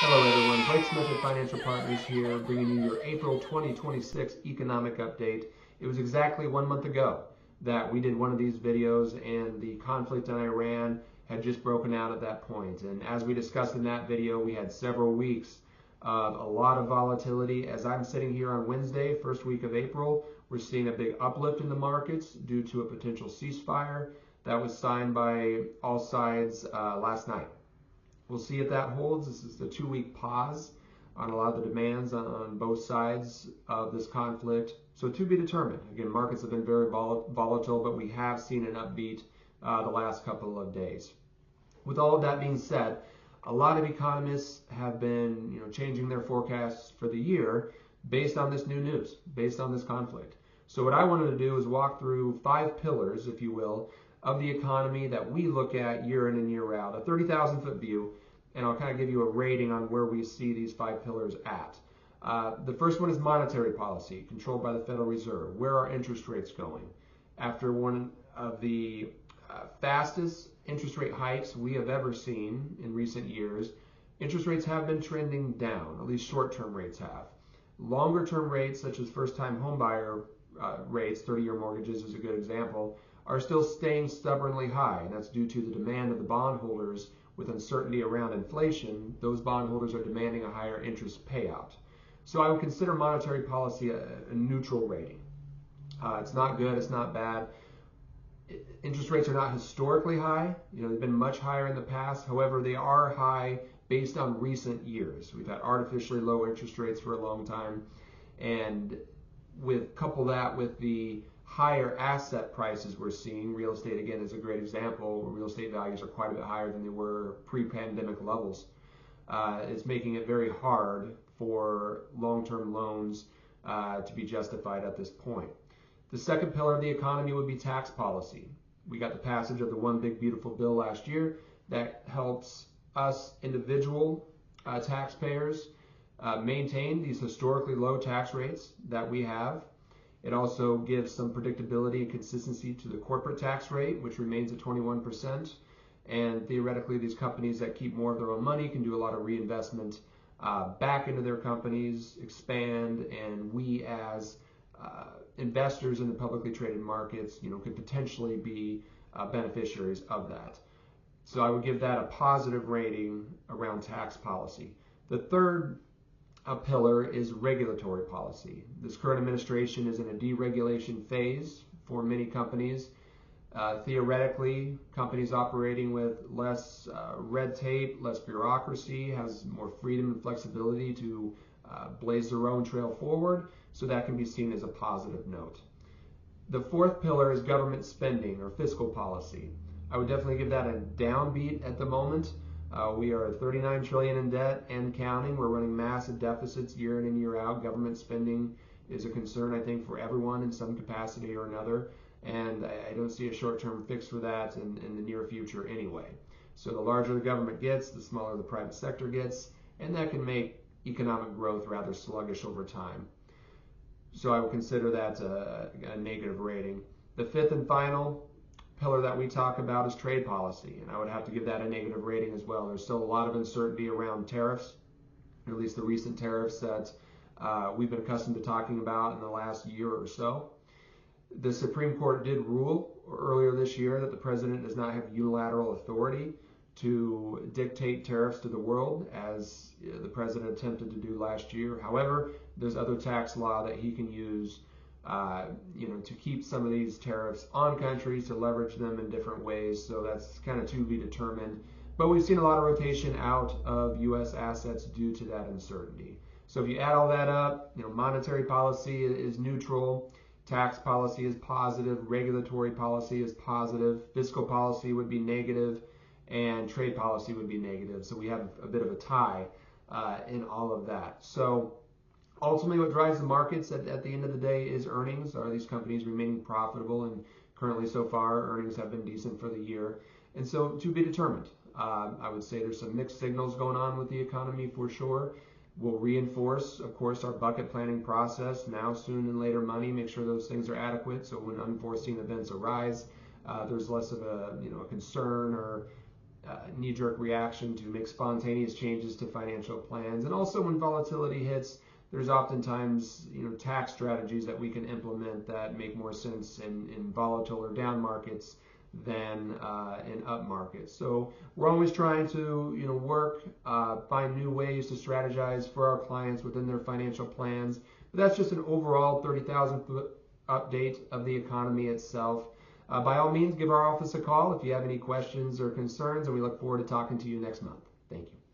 Hello everyone, Blake Smith at Financial Partners here, bringing you your April 2026 economic update. It was exactly 1 month ago that we did one of these videos, and the conflict in Iran had just broken out at that point. And as we discussed in that video, we had several weeks of a lot of volatility. As I'm sitting here on Wednesday, first week of April, we're seeing a big uplift in the markets due to a potential ceasefire that was signed by all sides last night. We'll see if that holds. This is the 2-week pause on a lot of the demands on both sides of this conflict. So to be determined. Again, markets have been very volatile, but we have seen an upbeat the last couple of days. With all of that being said, a lot of economists have been changing their forecasts for the year based on this new news, based on this conflict. So what I wanted to do is walk through 5 pillars, if you will, of the economy that we look at year in and year out, a 30,000-foot view, and I'll kind of give you a rating on where we see these 5 pillars at. The first one is monetary policy, controlled by the Federal Reserve. Where are interest rates going? After one of the fastest interest rate hikes we have ever seen in recent years, interest rates have been trending down, at least short-term rates have. Longer-term rates, such as first-time homebuyer rates, 30-year mortgages is a good example, are still staying stubbornly high, and that's due to the demand of the bondholders. With uncertainty around inflation, those bondholders are demanding a higher interest payout. So I would consider monetary policy a neutral rating. It's not good, it's not bad. Interest rates are not historically high. They've been much higher in the past. However, they are high based on recent years. We've had artificially low interest rates for a long time, and couple that with the higher asset prices we're seeing. Real estate, again, is a great example. Real estate values are quite a bit higher than they were pre-pandemic levels. It's making it very hard for long-term loans to be justified at this point. The second pillar of the economy would be tax policy. We got the passage of the One Big Beautiful Bill last year that helps us individual taxpayers maintain these historically low tax rates that we have. It also gives some predictability and consistency to the corporate tax rate, which remains at 21%. And theoretically, these companies that keep more of their own money can do a lot of reinvestment back into their companies, expand, and we as investors in the publicly traded markets, could potentially be beneficiaries of that. So I would give that a positive rating around tax policy. The third pillar is regulatory policy. This current administration is in a deregulation phase for many companies. Theoretically, companies operating with less red tape, less bureaucracy, has more freedom and flexibility to blaze their own trail forward, so that can be seen as a positive note. The fourth pillar is government spending or fiscal policy. I would definitely give that a downbeat at the moment. We are 39 trillion in debt and counting. We're running massive deficits year in and year out. Government spending is a concern, I think, for everyone in some capacity or another. And I don't see a short-term fix for that in the near future anyway. So the larger the government gets, the smaller the private sector gets, and that can make economic growth rather sluggish over time. So I would consider that a negative rating. The fifth and final pillar that we talk about is trade policy, and I would have to give that a negative rating as well. There's still a lot of uncertainty around tariffs, or at least the recent tariffs that we've been accustomed to talking about in the last year or so. The Supreme Court did rule earlier this year that the president does not have unilateral authority to dictate tariffs to the world, as the president attempted to do last year. However, there's other tax law that he can use to keep some of these tariffs on countries, to leverage them in different ways. So that's kind of to be determined. But we've seen a lot of rotation out of U.S. assets due to that uncertainty. So if you add all that up, monetary policy is neutral, tax policy is positive, regulatory policy is positive, fiscal policy would be negative, and trade policy would be negative. So we have a bit of a tie in all of that. So ultimately, what drives the markets at the end of the day is earnings. Are these companies remaining profitable? And currently, so far, earnings have been decent for the year. And so, to be determined. I would say there's some mixed signals going on with the economy for sure. We'll reinforce, of course, our bucket planning process, now, soon, and later money. Make sure those things are adequate, so when unforeseen events arise, there's less of a concern or knee-jerk reaction to make spontaneous changes to financial plans. And also when volatility hits, there's oftentimes tax strategies that we can implement that make more sense in volatile or down markets than in up markets. So we're always trying to work, find new ways to strategize for our clients within their financial plans. But that's just an overall 30,000-foot update of the economy itself. By all means, give our office a call if you have any questions or concerns, and we look forward to talking to you next month. Thank you.